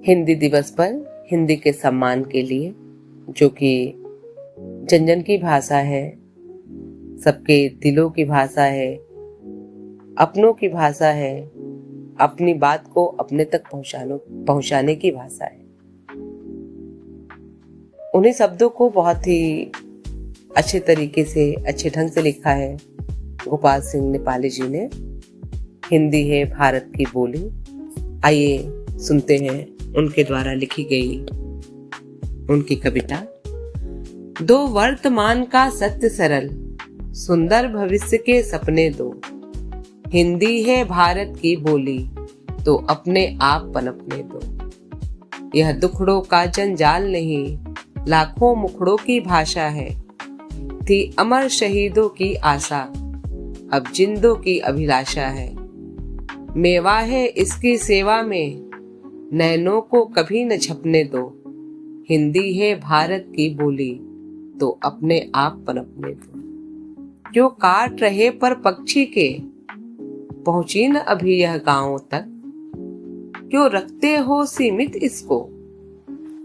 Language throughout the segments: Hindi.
हिंदी दिवस पर हिंदी के सम्मान के लिए, जो कि जन जन की भाषा है, सबके दिलों की भाषा है, अपनों की भाषा है, अपनी बात को अपने तक पहुंचाने की भाषा है। उन्हीं शब्दों को बहुत ही अच्छे तरीके से, अच्छे ढंग से लिखा है गोपाल सिंह नेपाली जी ने। हिंदी है भारत की बोली। आइए सुनते हैं उनके द्वारा लिखी गई उनकी कविता। दो वर्तमान का सत्य सरल, सुंदर भविष्य के सपने दो। हिंदी है भारत की बोली, तो अपने आप पनपने दो। यह दुखड़ों का जंजाल नहीं, लाखों मुखड़ों की भाषा है। थी अमर शहीदों की आशा, अब जिंदों की अभिलाषा है। मेवा है इसकी सेवा में, नैनों को कभी न झपने दो। हिंदी है भारत की बोली, तो अपने आप पनपने दो। जो काट रहे पर पक्षी के, पहुंची न अभी यह गांवों तक। क्यों रखते हो सीमित इसको,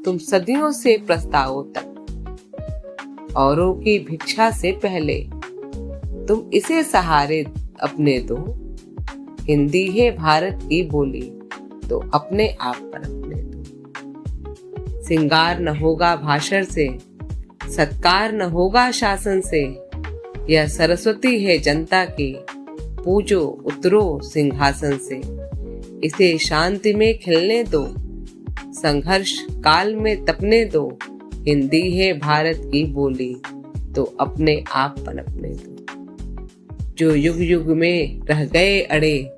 तुम सदियों से प्रस्तावों तक। औरों की भिक्षा से पहले, तुम इसे सहारे अपने दो। हिंदी है भारत की बोली, तो अपने आप पनपने दो। सिंगार न होगा भाषण से, सत्कार न होगा शासन से। यह सरस्वती है जनता की, पूजो उतरो सिंहासन से। इसे शांति में खिलने दो, संघर्ष काल में तपने दो। हिंदी है भारत की बोली, तो अपने आप पनपने दो। जो युग युग में रह गए अड़े,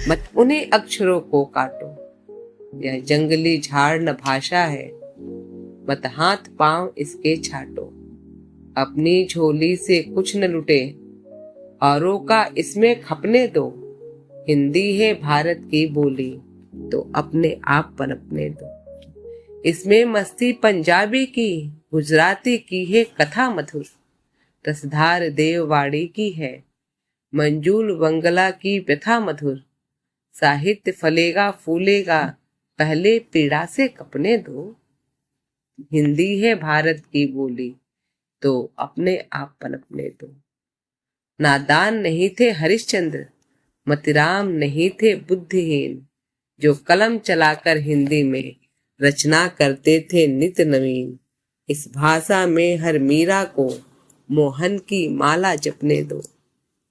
मत उन्हें अक्षरों को काटो। यह जंगली झाड़ न भाषा है, मत हाथ पांव इसके छाटो। अपनी झोली से कुछ न लुटे, औरों का इसमें खपने दो। हिंदी है भारत की बोली, तो अपने आप पनपने दो। इसमें मस्ती पंजाबी की, गुजराती की है कथा मधुर। रसधार देववाड़ी की है, मंजूल बंगला की व्यथा मधुर। साहित्य फलेगा फूलेगा, पहले पीड़ा से कपने दो। हिंदी है भारत की बोली, तो अपने आप पनपने दो। नादान नहीं थे हरिश्चंद्र, मतिराम नहीं थे बुद्धिहीन। जो कलम चलाकर हिंदी में रचना करते थे नित नवीन। इस भाषा में हर मीरा को मोहन की माला जपने दो।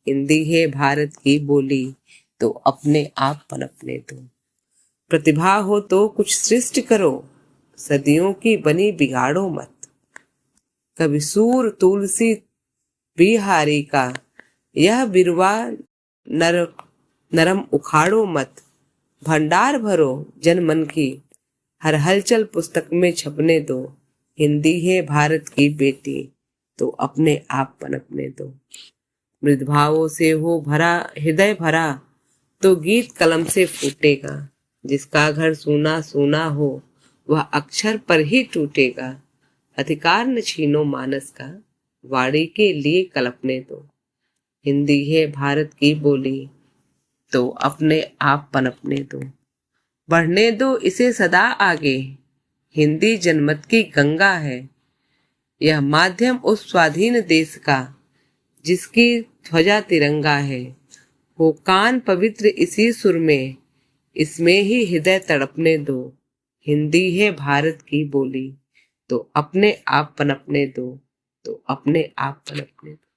हिंदी है भारत की बोली, तो अपने आप पनपने दो। प्रतिभा हो तो कुछ सृष्टि करो, सदियों की बनी बिगाड़ो मत। कभी सूर तुलसी बिहारी का, यह बिरवा नरम उखाड़ो मत। भंडार भरो जन मन की, हर हलचल पुस्तक में छपने दो। हिंदी है भारत की बेटी, तो अपने आप पनपने दो। मृद भावों से हो भरा हृदय भरा, तो गीत कलम से फूटेगा। जिसका घर सूना सूना हो, वह अक्षर पर ही टूटेगा। अधिकार न छीनो मानस का, वाणी के लिए कल्पने दो। हिंदी है भारत की बोली, तो अपने आप पनपने दो। बढ़ने दो इसे सदा आगे, हिंदी जनमत की गंगा है। यह माध्यम उस स्वाधीन देश का, जिसकी ध्वजा तिरंगा है। हो कान पवित्र इसी सुर में, इसमें ही हृदय तड़पने दो। हिंदी है भारत की बोली, तो अपने आप पनपने दो। तो अपने आप पनपने दो।